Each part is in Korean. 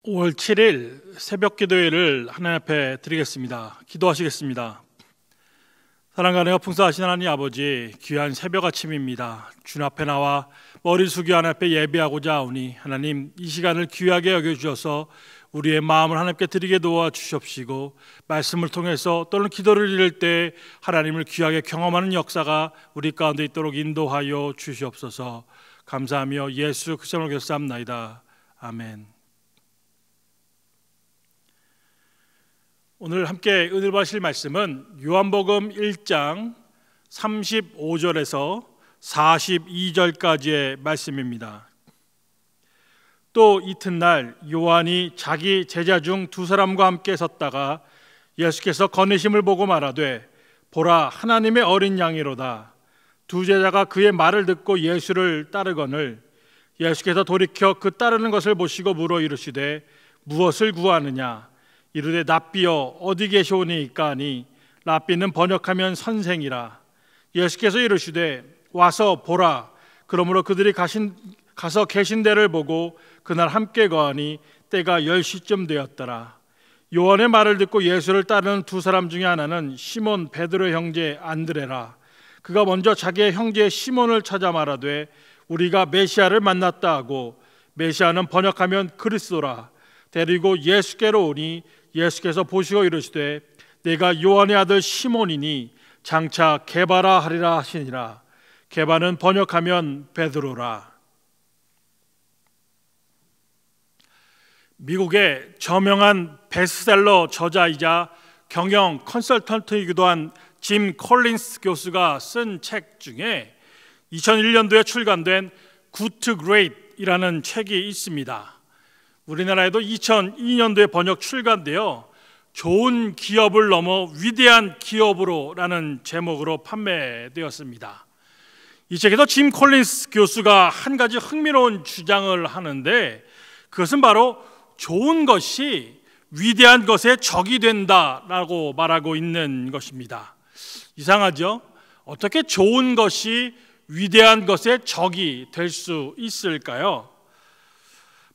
5월 7일 새벽 기도회를 하나님 앞에 드리겠습니다. 기도하시겠습니다. 사랑과 은혜가 풍성하신 하나님 아버지, 귀한 새벽 아침입니다. 주님 앞에 나와 머리 숙여 하나님 앞에 예배하고자 하오니 하나님, 이 시간을 귀하게 여겨주셔서 우리의 마음을 하나님께 드리게 도와주시옵시고, 말씀을 통해서 또는 기도를 드릴 때 하나님을 귀하게 경험하는 역사가 우리 가운데 있도록 인도하여 주시옵소서. 감사하며 예수 그리스도로 기도합나이다. 아멘. 오늘 함께 은혜를 받으실 말씀은 요한복음 1장 35절에서 42절까지의 말씀입니다. 또 이튿날 요한이 자기 제자 중 두 사람과 함께 섰다가 예수께서 거느심을 보고 말하되, 보라, 하나님의 어린 양이로다. 두 제자가 그의 말을 듣고 예수를 따르거늘 예수께서 돌이켜 그 따르는 것을 보시고 물어 이르시되, 무엇을 구하느냐? 이르되, 랍비여, 어디 계시오니이까 하니, 랍비는 번역하면 선생이라. 예수께서 이르시되, 와서 보라. 그러므로 그들이 가서 계신 데를 보고 그날 함께 거하니 때가 10시쯤 되었더라. 요한의 말을 듣고 예수를 따르는 두 사람 중에 하나는 시몬 베드로의 형제 안드레라. 그가 먼저 자기의 형제 시몬을 찾아 말하되, 우리가 메시아를 만났다 하고, 메시아는 번역하면 그리스도라. 데리고 예수께로 오니 예수께서 보시고 이르시되, 내가 요한의 아들 시몬이니 장차 게바라 하리라 하시니라. 게바는 번역하면 베드로라. 미국의 저명한 베스트셀러 저자이자 경영 컨설턴트이기도 한 짐 콜린스 교수가 쓴 책 중에 2001년도에 출간된 Good to Great이라는 책이 있습니다. 우리나라에도 2002년도에 번역 출간되어 좋은 기업을 넘어 위대한 기업으로라는 제목으로 판매되었습니다. 이 책에서 짐 콜린스 교수가 한 가지 흥미로운 주장을 하는데, 그것은 바로 좋은 것이 위대한 것의 적이 된다라고 말하고 있는 것입니다. 이상하죠? 어떻게 좋은 것이 위대한 것의 적이 될 수 있을까요?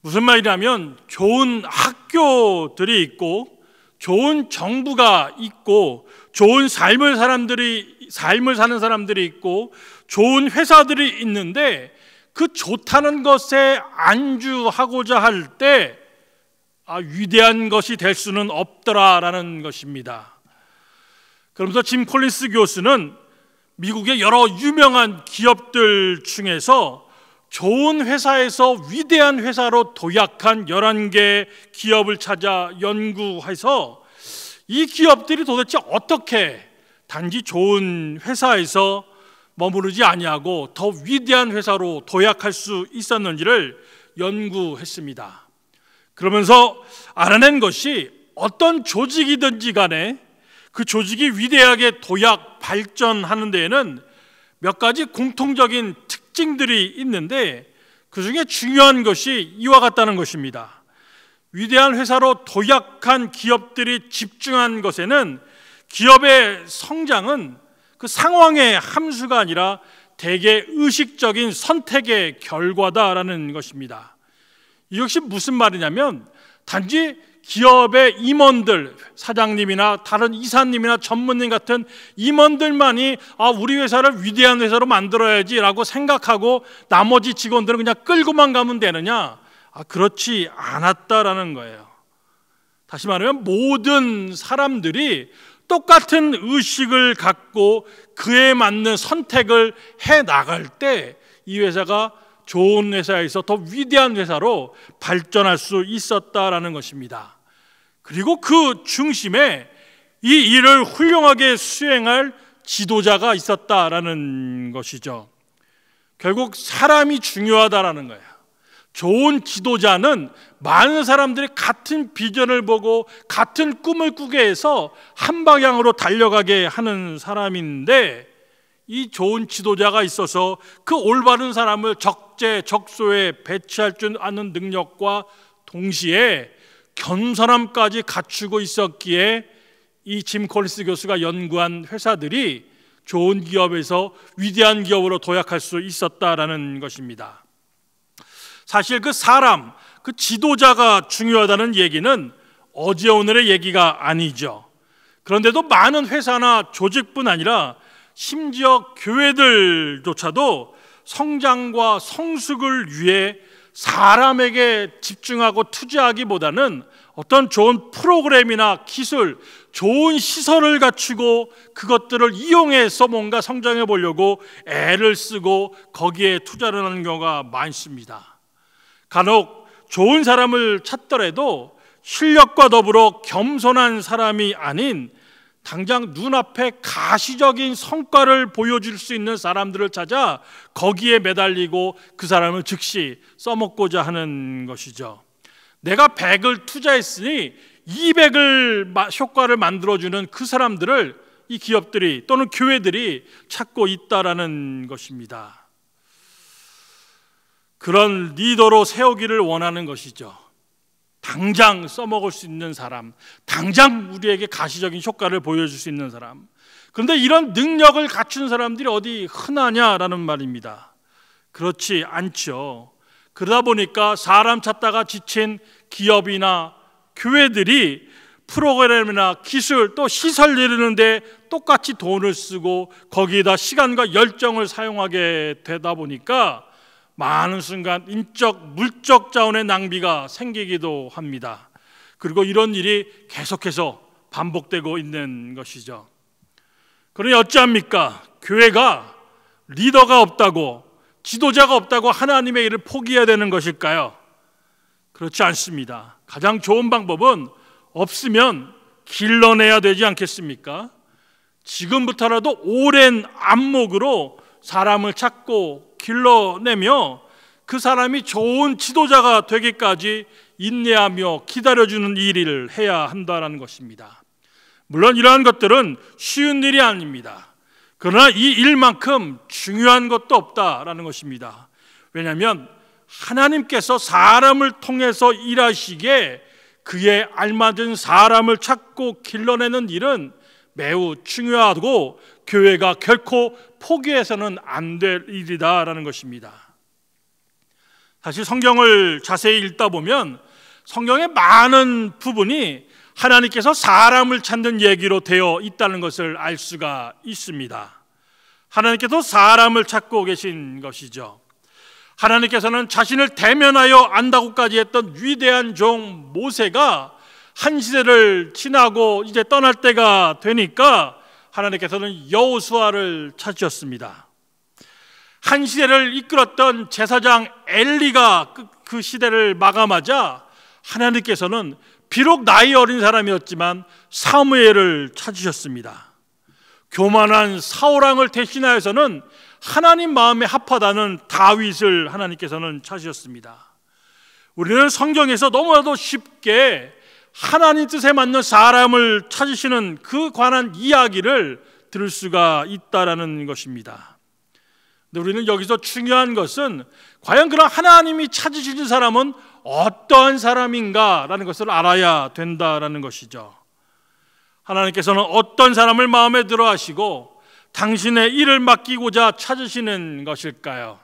무슨 말이냐면, 좋은 학교들이 있고 좋은 정부가 있고 좋은 삶을 사는 사람들이 있고 좋은 회사들이 있는데, 그 좋다는 것에 안주하고자 할 때 위대한 것이 될 수는 없더라라는 것입니다. 그러면서 짐 콜린스 교수는 미국의 여러 유명한 기업들 중에서 좋은 회사에서 위대한 회사로 도약한 11개 기업을 찾아 연구해서 이 기업들이 도대체 어떻게 단지 좋은 회사에서 머무르지 아니하고 더 위대한 회사로 도약할 수 있었는지를 연구했습니다. 그러면서 알아낸 것이, 어떤 조직이든지 간에 그 조직이 위대하게 도약 발전하는 데에는 몇 가지 공통적인 특징들이 있는데, 그 중에 중요한 것이 이와 같다는 것입니다. 위대한 회사로 도약한 기업들이 집중한 것에는 기업의 성장은 그 상황의 함수가 아니라 대개 의식적인 선택의 결과다라는 것입니다. 이것이 무슨 말이냐면, 단지 기업의 임원들, 사장님이나 다른 이사님이나 전무님 같은 임원들만이 우리 회사를 위대한 회사로 만들어야지 라고 생각하고 나머지 직원들은 그냥 끌고만 가면 되느냐? 그렇지 않았다라는 거예요. 다시 말하면 모든 사람들이 똑같은 의식을 갖고 그에 맞는 선택을 해 나갈 때 이 회사가 좋은 회사에서 더 위대한 회사로 발전할 수 있었다라는 것입니다. 그리고 그 중심에 이 일을 훌륭하게 수행할 지도자가 있었다라는 것이죠. 결국 사람이 중요하다라는 거예요. 좋은 지도자는 많은 사람들이 같은 비전을 보고 같은 꿈을 꾸게 해서 한 방향으로 달려가게 하는 사람인데, 이 좋은 지도자가 있어서 그 올바른 사람을 적재적소에 배치할 줄 아는 능력과 동시에 겸손함까지 갖추고 있었기에 이 짐 콜린스 교수가 연구한 회사들이 좋은 기업에서 위대한 기업으로 도약할 수 있었다라는 것입니다. 사실 그 사람, 그 지도자가 중요하다는 얘기는 어제 오늘의 얘기가 아니죠. 그런데도 많은 회사나 조직뿐 아니라 심지어 교회들조차도 성장과 성숙을 위해 사람에게 집중하고 투자하기보다는 어떤 좋은 프로그램이나 기술, 좋은 시설을 갖추고 그것들을 이용해서 뭔가 성장해 보려고 애를 쓰고 거기에 투자를 하는 경우가 많습니다. 간혹 좋은 사람을 찾더라도 실력과 더불어 겸손한 사람이 아닌 당장 눈앞에 가시적인 성과를 보여줄 수 있는 사람들을 찾아 거기에 매달리고 그 사람을 즉시 써먹고자 하는 것이죠. 내가 100을 투자했으니 200을 효과를 만들어주는 그 사람들을 이 기업들이 또는 교회들이 찾고 있다라는 것입니다. 그런 리더로 세우기를 원하는 것이죠. 당장 써먹을 수 있는 사람, 당장 우리에게 가시적인 효과를 보여줄 수 있는 사람. 그런데 이런 능력을 갖춘 사람들이 어디 흔하냐라는 말입니다. 그렇지 않죠. 그러다 보니까 사람 찾다가 지친 기업이나 교회들이 프로그램이나 기술 또 시설 내리는데 똑같이 돈을 쓰고 거기에다 시간과 열정을 사용하게 되다 보니까 많은 순간 인적, 물적 자원의 낭비가 생기기도 합니다. 그리고 이런 일이 계속해서 반복되고 있는 것이죠. 그러니 어찌합니까? 교회가 리더가 없다고, 지도자가 없다고 하나님의 일을 포기해야 되는 것일까요? 그렇지 않습니다. 가장 좋은 방법은 없으면 길러내야 되지 않겠습니까? 지금부터라도 오랜 안목으로 사람을 찾고 길러내며 그 사람이 좋은 지도자가 되기까지 인내하며 기다려주는 일을 해야 한다는 것입니다. 물론 이러한 것들은 쉬운 일이 아닙니다. 그러나 이 일만큼 중요한 것도 없다라는 것입니다. 왜냐하면 하나님께서 사람을 통해서 일하시기에 그에 알맞은 사람을 찾고 길러내는 일은 매우 중요하고 교회가 결코 포기해서는 안 될 일이다라는 것입니다. 사실 성경을 자세히 읽다 보면 성경의 많은 부분이 하나님께서 사람을 찾는 얘기로 되어 있다는 것을 알 수가 있습니다. 하나님께서 사람을 찾고 계신 것이죠. 하나님께서는 자신을 대면하여 안다고까지 했던 위대한 종 모세가 한 시대를 지나고 이제 떠날 때가 되니까 하나님께서는 여호수아를 찾으셨습니다. 한 시대를 이끌었던 제사장 엘리가 그 시대를 마감하자 하나님께서는 비록 나이 어린 사람이었지만 사무엘을 찾으셨습니다. 교만한 사울왕을 대신하여서는 하나님 마음에 합하다는 다윗을 하나님께서는 찾으셨습니다. 우리는 성경에서 너무나도 쉽게 하나님 뜻에 맞는 사람을 찾으시는 그 관한 이야기를 들을 수가 있다라는 것입니다. 근데 우리는 여기서 중요한 것은 과연 그런 하나님이 찾으시는 사람은 어떠한 사람인가라는 것을 알아야 된다라는 것이죠. 하나님께서는 어떤 사람을 마음에 들어 하시고 당신의 일을 맡기고자 찾으시는 것일까요?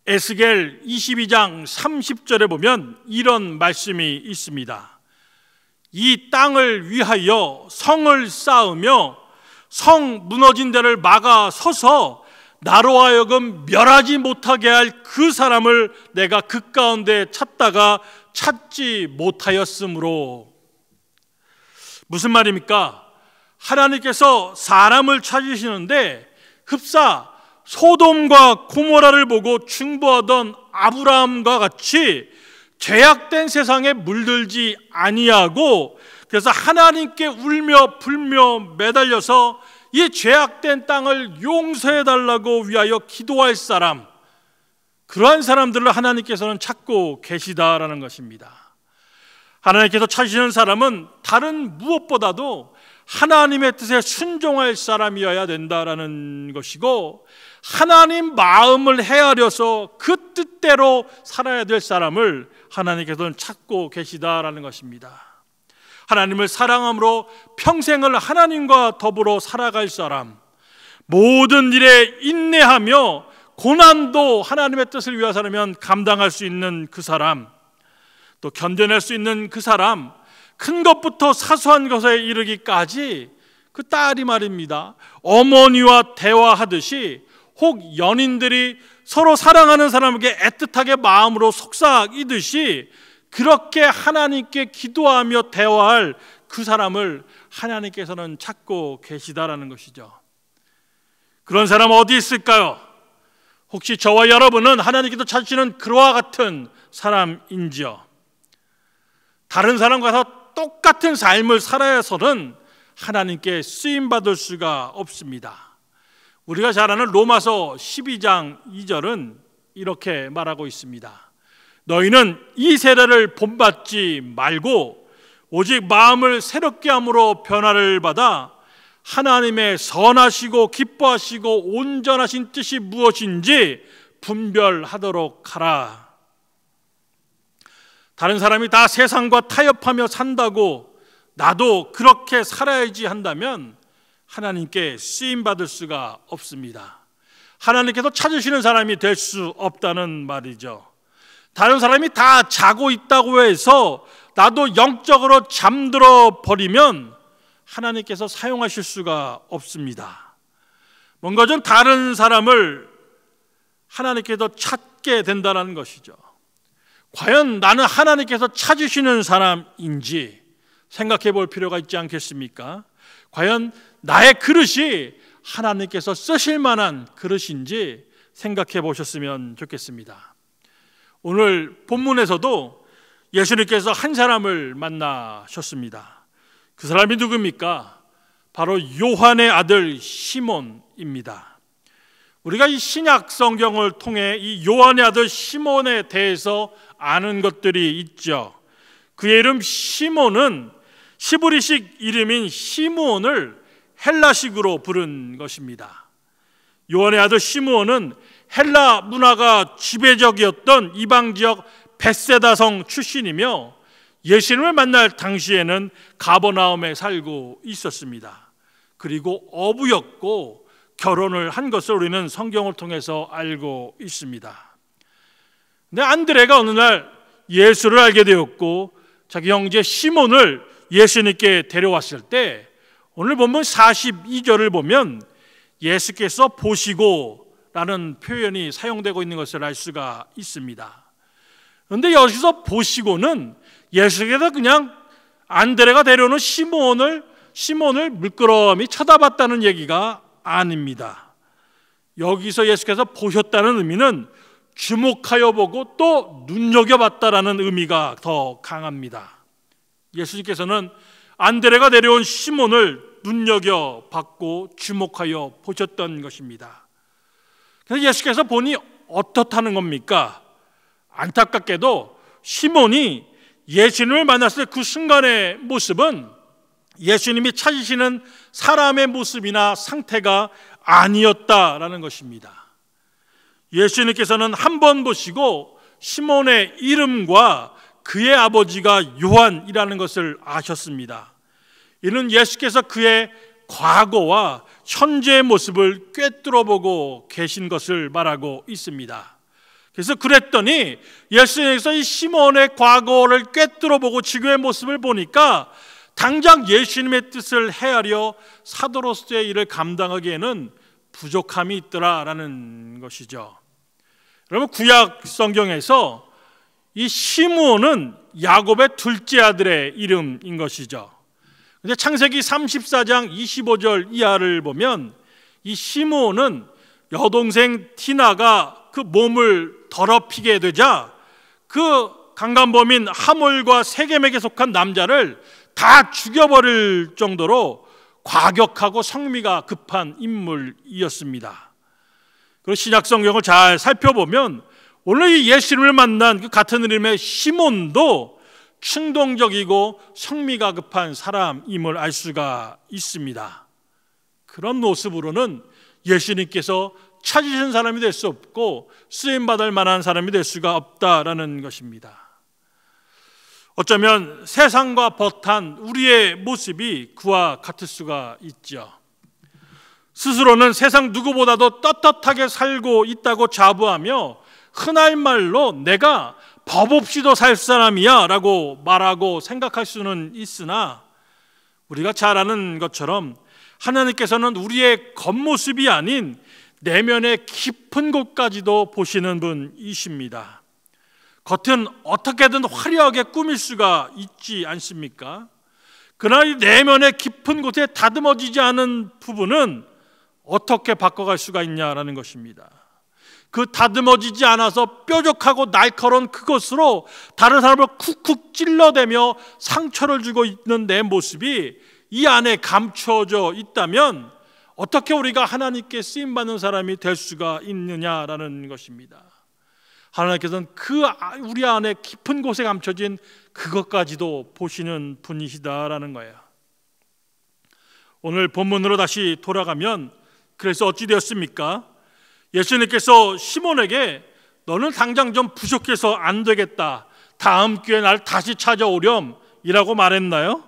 에스겔 22장 30절에 보면 이런 말씀이 있습니다. 이 땅을 위하여 성을 쌓으며 성 무너진 데를 막아 서서 나로 하여금 멸하지 못하게 할 그 사람을 내가 그 가운데 찾다가 찾지 못하였으므로. 무슨 말입니까? 하나님께서 사람을 찾으시는데 흡사 소돔과 고모라를 보고 중보하던 아브라함과 같이 죄악된 세상에 물들지 아니하고 그래서 하나님께 울며 불며 매달려서 이 죄악된 땅을 용서해달라고 위하여 기도할 사람, 그러한 사람들을 하나님께서는 찾고 계시다라는 것입니다. 하나님께서 찾으시는 사람은 다른 무엇보다도 하나님의 뜻에 순종할 사람이어야 된다라는 것이고 하나님 마음을 헤아려서 그 뜻대로 살아야 될 사람을 하나님께서는 찾고 계시다라는 것입니다. 하나님을 사랑함으로 평생을 하나님과 더불어 살아갈 사람, 모든 일에 인내하며 고난도 하나님의 뜻을 위해서라면 감당할 수 있는 그 사람, 또 견뎌낼 수 있는 그 사람, 큰 것부터 사소한 것에 이르기까지 그 딸이 말입니다, 어머니와 대화하듯이 혹 연인들이 서로 사랑하는 사람에게 애틋하게 마음으로 속삭이듯이 그렇게 하나님께 기도하며 대화할 그 사람을 하나님께서는 찾고 계시다라는 것이죠. 그런 사람 어디 있을까요? 혹시 저와 여러분은 하나님께서 찾으시는 그와 같은 사람인지요? 다른 사람과 똑같은 삶을 살아야 해서는 하나님께 쓰임받을 수가 없습니다. 우리가 잘 아는 로마서 12장 2절은 이렇게 말하고 있습니다. 너희는 이 세대를 본받지 말고 오직 마음을 새롭게 함으로 변화를 받아 하나님의 선하시고 기뻐하시고 온전하신 뜻이 무엇인지 분별하도록 하라. 다른 사람이 다 세상과 타협하며 산다고 나도 그렇게 살아야지 한다면 하나님께 쓰임받을 수가 없습니다. 하나님께서 찾으시는 사람이 될 수 없다는 말이죠. 다른 사람이 다 자고 있다고 해서 나도 영적으로 잠들어 버리면 하나님께서 사용하실 수가 없습니다. 뭔가 좀 다른 사람을 하나님께서 찾게 된다는 것이죠. 과연 나는 하나님께서 찾으시는 사람인지 생각해 볼 필요가 있지 않겠습니까? 과연 나의 그릇이 하나님께서 쓰실 만한 그릇인지 생각해 보셨으면 좋겠습니다. 오늘 본문에서도 예수님께서 한 사람을 만나셨습니다. 그 사람이 누굽니까? 바로 요한의 아들 시몬입니다. 우리가 이 신약 성경을 통해 이 요한의 아들 시몬에 대해서 아는 것들이 있죠. 그의 이름 시몬은 시브리식 이름인 시므온을 헬라식으로 부른 것입니다. 요한의 아들 시므온은 헬라 문화가 지배적이었던 이방 지역 벳세다성 출신이며 예수님을 만날 당시에는 가버나움에 살고 있었습니다. 그리고 어부였고 결혼을 한 것을 우리는 성경을 통해서 알고 있습니다. 근데 안드레가 어느 날 예수를 알게 되었고 자기 형제 시몬을 예수님께 데려왔을 때 오늘 본문 42절을 보면 예수께서 보시고 라는 표현이 사용되고 있는 것을 알 수가 있습니다. 그런데 여기서 보시고는 예수께서 그냥 안드레가 데려오는 시몬을 물끄러미 쳐다봤다는 얘기가 아닙니다. 여기서 예수께서 보셨다는 의미는 주목하여 보고 또 눈여겨봤다라는 의미가 더 강합니다. 예수님께서는 안드레가 데려온 시몬을 눈여겨봤고 주목하여 보셨던 것입니다. 그래서 예수께서 보니 어떻다는 겁니까? 안타깝게도 시몬이 예수님을 만났을 그 순간의 모습은 예수님이 찾으시는 사람의 모습이나 상태가 아니었다라는 것입니다. 예수님께서는 한 번 보시고 시몬의 이름과 그의 아버지가 요한이라는 것을 아셨습니다. 이는 예수께서 그의 과거와 현재의 모습을 꿰뚫어보고 계신 것을 말하고 있습니다. 그래서 그랬더니 예수님께서 이 시몬의 과거를 꿰뚫어보고 지금의 모습을 보니까 당장 예수님의 뜻을 헤아려 사도로서의 일을 감당하기에는 부족함이 있더라라는 것이죠. 여러분, 구약 성경에서 이 시므온은 야곱의 둘째 아들의 이름인 것이죠. 근데 창세기 34장 25절 이하를 보면 이 시므온은 여동생 디나가 그 몸을 더럽히게 되자 그 강간범인 하몰과 세겜에게 속한 남자를 다 죽여버릴 정도로 과격하고 성미가 급한 인물이었습니다. 그리고 신약 성경을 잘 살펴보면 오늘 이 예수님을 만난 그 같은 이름의 시몬도 충동적이고 성미가 급한 사람임을 알 수가 있습니다. 그런 모습으로는 예수님께서 찾으신 사람이 될 수 없고 쓰임받을 만한 사람이 될 수가 없다라는 것입니다. 어쩌면 세상과 벗한 우리의 모습이 그와 같을 수가 있죠. 스스로는 세상 누구보다도 떳떳하게 살고 있다고 자부하며 흔한 말로 내가 법 없이도 살 사람이야 라고 말하고 생각할 수는 있으나, 우리가 잘 아는 것처럼 하나님께서는 우리의 겉모습이 아닌 내면의 깊은 곳까지도 보시는 분이십니다. 겉은 어떻게든 화려하게 꾸밀 수가 있지 않습니까? 그러나 이 내면의 깊은 곳에 다듬어지지 않은 부분은 어떻게 바꿔갈 수가 있냐라는 것입니다. 그 다듬어지지 않아서 뾰족하고 날카로운 그것으로 다른 사람을 쿡쿡 찔러대며 상처를 주고 있는 내 모습이 이 안에 감춰져 있다면 어떻게 우리가 하나님께 쓰임받는 사람이 될 수가 있느냐라는 것입니다. 하나님께서는 우리 안에 깊은 곳에 감춰진 그것까지도 보시는 분이시다라는 거예요. 오늘 본문으로 다시 돌아가면, 그래서 어찌 되었습니까? 예수님께서 시몬에게 너는 당장 좀 부족해서 안 되겠다, 다음 기회에 날 다시 찾아오렴 이라고 말했나요?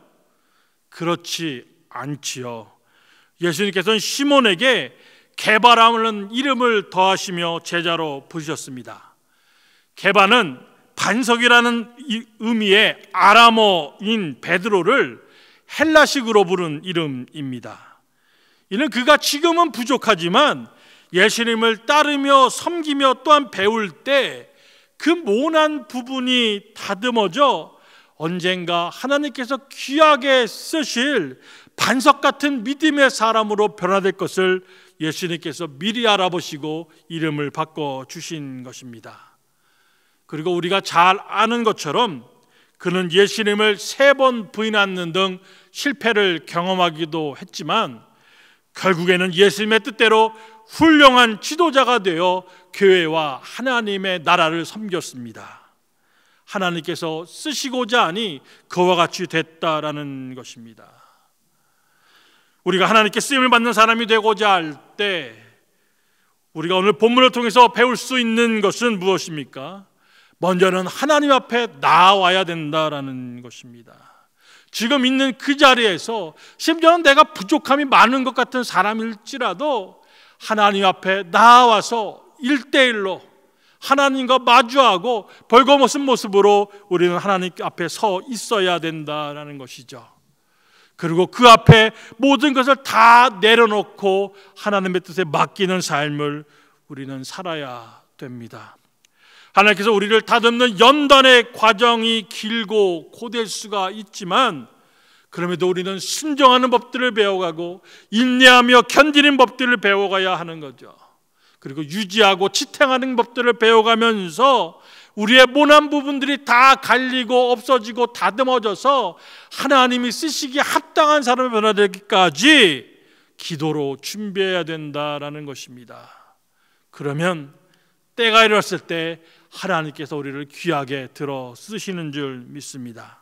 그렇지 않지요. 예수님께서는 시몬에게 게바라는 이름을 더하시며 제자로 부르셨습니다. 게바는 반석이라는 의미의 아람어인 베드로를 헬라식으로 부른 이름입니다. 이는 그가 지금은 부족하지만 예수님을 따르며 섬기며 또한 배울 때 그 모난 부분이 다듬어져 언젠가 하나님께서 귀하게 쓰실 반석 같은 믿음의 사람으로 변화될 것을 예수님께서 미리 알아보시고 이름을 바꿔주신 것입니다. 그리고 우리가 잘 아는 것처럼 그는 예수님을 3번 부인하는 등 실패를 경험하기도 했지만 결국에는 예수님의 뜻대로 훌륭한 지도자가 되어 교회와 하나님의 나라를 섬겼습니다. 하나님께서 쓰시고자 하니 그와 같이 됐다라는 것입니다. 우리가 하나님께 쓰임을 받는 사람이 되고자 할 때 우리가 오늘 본문을 통해서 배울 수 있는 것은 무엇입니까? 먼저는 하나님 앞에 나와야 된다라는 것입니다. 지금 있는 그 자리에서 심지어는 내가 부족함이 많은 것 같은 사람일지라도 하나님 앞에 나와서 1대1로 하나님과 마주하고 벌거벗은 모습으로 우리는 하나님 앞에 서 있어야 된다는 것이죠. 그리고 그 앞에 모든 것을 다 내려놓고 하나님의 뜻에 맡기는 삶을 우리는 살아야 됩니다. 하나님께서 우리를 다듬는 연단의 과정이 길고 고될 수가 있지만 그럼에도 우리는 순종하는 법들을 배워가고 인내하며 견디는 법들을 배워가야 하는 거죠. 그리고 유지하고 지탱하는 법들을 배워가면서 우리의 모난 부분들이 다 갈리고 없어지고 다듬어져서 하나님이 쓰시기에 합당한 사람을 변화되기까지 기도로 준비해야 된다라는 것입니다. 그러면 때가 이르렀을 때 하나님께서 우리를 귀하게 들어 쓰시는 줄 믿습니다.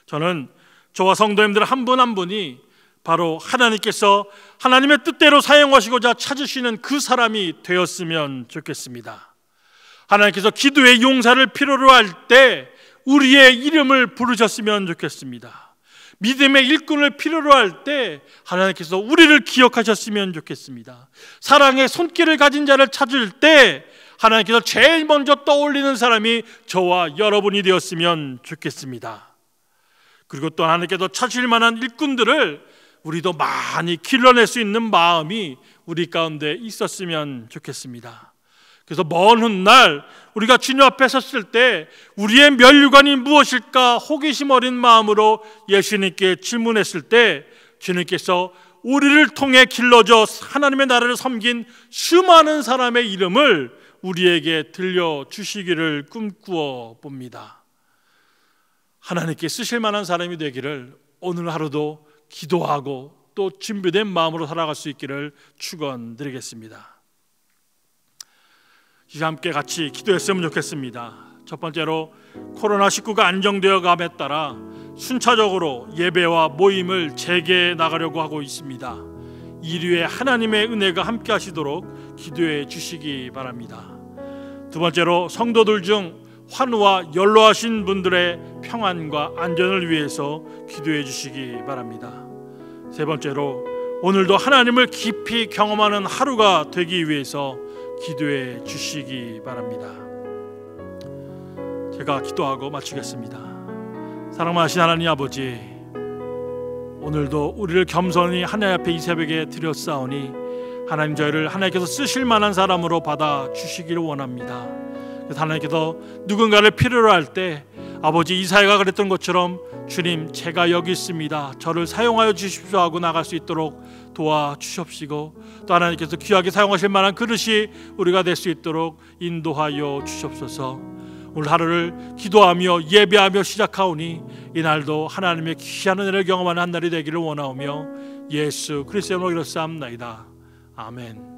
저는 저와 성도님들 한 분 한 분이 바로 하나님께서 하나님의 뜻대로 사용하시고자 찾으시는 그 사람이 되었으면 좋겠습니다. 하나님께서 기도의 용사를 필요로 할 때 우리의 이름을 부르셨으면 좋겠습니다. 믿음의 일꾼을 필요로 할 때 하나님께서 우리를 기억하셨으면 좋겠습니다. 사랑의 손길을 가진 자를 찾을 때 하나님께서 제일 먼저 떠올리는 사람이 저와 여러분이 되었으면 좋겠습니다. 그리고 또 하나님께서 찾으실 만한 일꾼들을 우리도 많이 길러낼 수 있는 마음이 우리 가운데 있었으면 좋겠습니다. 그래서 먼 훗날 우리가 주님 앞에 섰을 때 우리의 면류관이 무엇일까 호기심 어린 마음으로 예수님께 질문했을 때 주님께서 우리를 통해 길러져 하나님의 나라를 섬긴 수많은 사람의 이름을 우리에게 들려주시기를 꿈꾸어 봅니다. 하나님께 쓰실 만한 사람이 되기를 오늘 하루도 기도하고 또 준비된 마음으로 살아갈 수 있기를 축원드리겠습니다. 이제 함께 같이 기도했으면 좋겠습니다. 첫 번째로 코로나19가 안정되어 감에 따라 순차적으로 예배와 모임을 재개해 나가려고 하고 있습니다. 이류에 하나님의 은혜가 함께 하시도록 기도해 주시기 바랍니다. 두 번째로 성도들 중 환우와 연로하신 분들의 평안과 안전을 위해서 기도해 주시기 바랍니다. 세 번째로 오늘도 하나님을 깊이 경험하는 하루가 되기 위해서 기도해 주시기 바랍니다. 제가 기도하고 마치겠습니다. 사랑하신 하나님 아버지, 오늘도 우리를 겸손히 하나님 앞에 이 새벽에 드렸사오니 하나님 저희를 하나님께서 쓰실 만한 사람으로 받아 주시기를 원합니다. 그래서 하나님께서 누군가를 필요로 할 때 아버지 이사야가 그랬던 것처럼 주님 제가 여기 있습니다, 저를 사용하여 주십시오 하고 나갈 수 있도록 도와주십시고, 또 하나님께서 귀하게 사용하실 만한 그릇이 우리가 될 수 있도록 인도하여 주시옵소서. 오늘 하루를 기도하며 예배하며 시작하오니 이날도 하나님의 귀한 은혜를 경험하는 한 날이 되기를 원하오며 예수 그리스도의 이름으로 기도합나이다. 아멘.